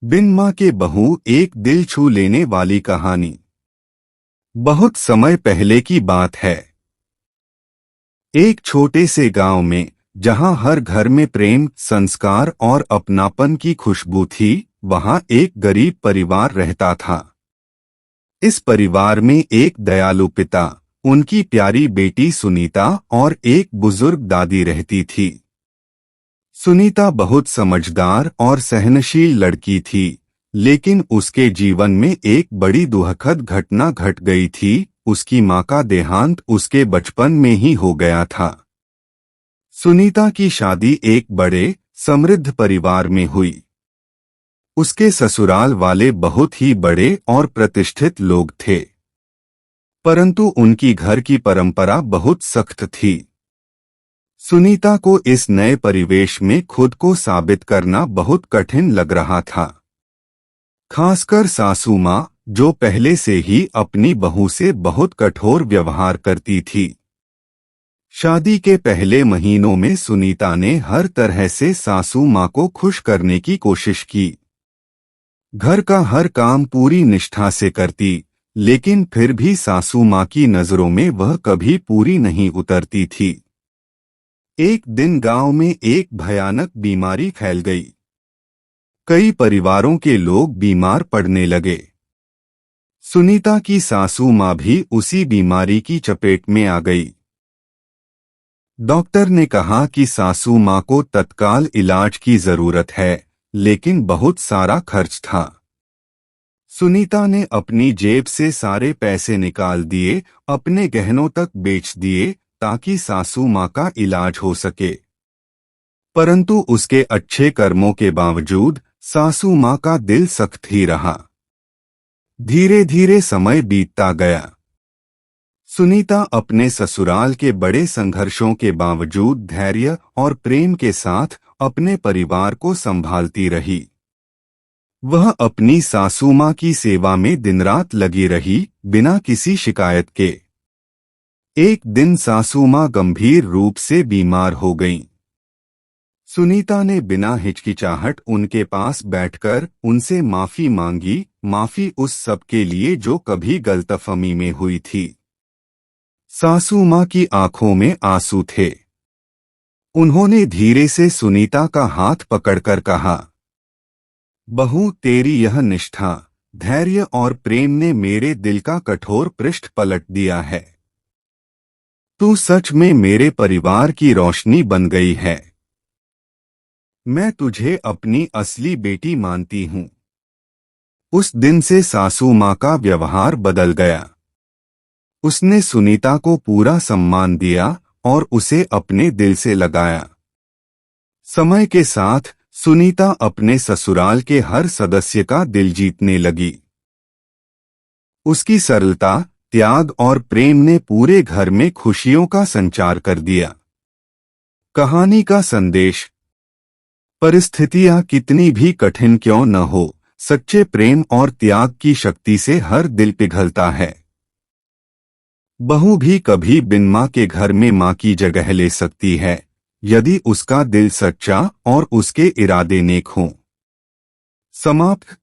बिन माँ के बहू एक दिल छू लेने वाली कहानी। बहुत समय पहले की बात है। एक छोटे से गांव में, जहां हर घर में प्रेम, संस्कार और अपनापन की खुशबू थी, वहां एक गरीब परिवार रहता था। इस परिवार में एक दयालु पिता, उनकी प्यारी बेटी सुनीता और एक बुजुर्ग दादी रहती थी। सुनीता बहुत समझदार और सहनशील लड़की थी, लेकिन उसके जीवन में एक बड़ी दुखद घटना घट गई थी। उसकी मां का देहांत उसके बचपन में ही हो गया था। सुनीता की शादी एक बड़े, समृद्ध परिवार में हुई। उसके ससुराल वाले बहुत ही बड़े और प्रतिष्ठित लोग थे, परंतु उनकी घर की परंपरा बहुत सख्त थी। सुनीता को इस नए परिवेश में खुद को साबित करना बहुत कठिन लग रहा था। खासकर सासू माँ, जो पहले से ही अपनी बहू से बहुत कठोर व्यवहार करती थी। शादी के पहले महीनों में सुनीता ने हर तरह से सासू माँ को खुश करने की कोशिश की। घर का हर काम पूरी निष्ठा से करती, लेकिन फिर भी सासू माँ की नजरों में वह कभी पूरी नहीं उतरती थी। एक दिन गांव में एक भयानक बीमारी फैल गई। कई परिवारों के लोग बीमार पड़ने लगे। सुनीता की सासू माँ भी उसी बीमारी की चपेट में आ गई। डॉक्टर ने कहा कि सासू माँ को तत्काल इलाज की जरूरत है, लेकिन बहुत सारा खर्च था। सुनीता ने अपनी जेब से सारे पैसे निकाल दिए, अपने गहनों तक बेच दिए, ताकि सासू माँ का इलाज हो सके। परंतु उसके अच्छे कर्मों के बावजूद सासू माँ का दिल सख्त ही रहा। धीरे धीरे समय बीतता गया। सुनीता अपने ससुराल के बड़े संघर्षों के बावजूद धैर्य और प्रेम के साथ अपने परिवार को संभालती रही। वह अपनी सासू माँ की सेवा में दिनरात लगी रही, बिना किसी शिकायत के। एक दिन सासू माँ गंभीर रूप से बीमार हो गईं। सुनीता ने बिना हिचकिचाहट उनके पास बैठकर उनसे माफी मांगी, माफी उस सब के लिए जो कभी गलतफहमी में हुई थी। सासू माँ की आंखों में आंसू थे। उन्होंने धीरे से सुनीता का हाथ पकड़कर कहा, बहू, तेरी यह निष्ठा, धैर्य और प्रेम ने मेरे दिल का कठोर पृष्ठ पलट दिया है। तू सच में मेरे परिवार की रोशनी बन गई है। मैं तुझे अपनी असली बेटी मानती हूँ। उस दिन से सासू माँ का व्यवहार बदल गया। उसने सुनीता को पूरा सम्मान दिया और उसे अपने दिल से लगाया। समय के साथ सुनीता अपने ससुराल के हर सदस्य का दिल जीतने लगी। उसकी सरलता, त्याग और प्रेम ने पूरे घर में खुशियों का संचार कर दिया। कहानी का संदेश: परिस्थितियां कितनी भी कठिन क्यों न हो, सच्चे प्रेम और त्याग की शक्ति से हर दिल पिघलता है। बहू भी कभी बिन माँ के घर में माँ की जगह ले सकती है, यदि उसका दिल सच्चा और उसके इरादे नेक हों। समाप्त।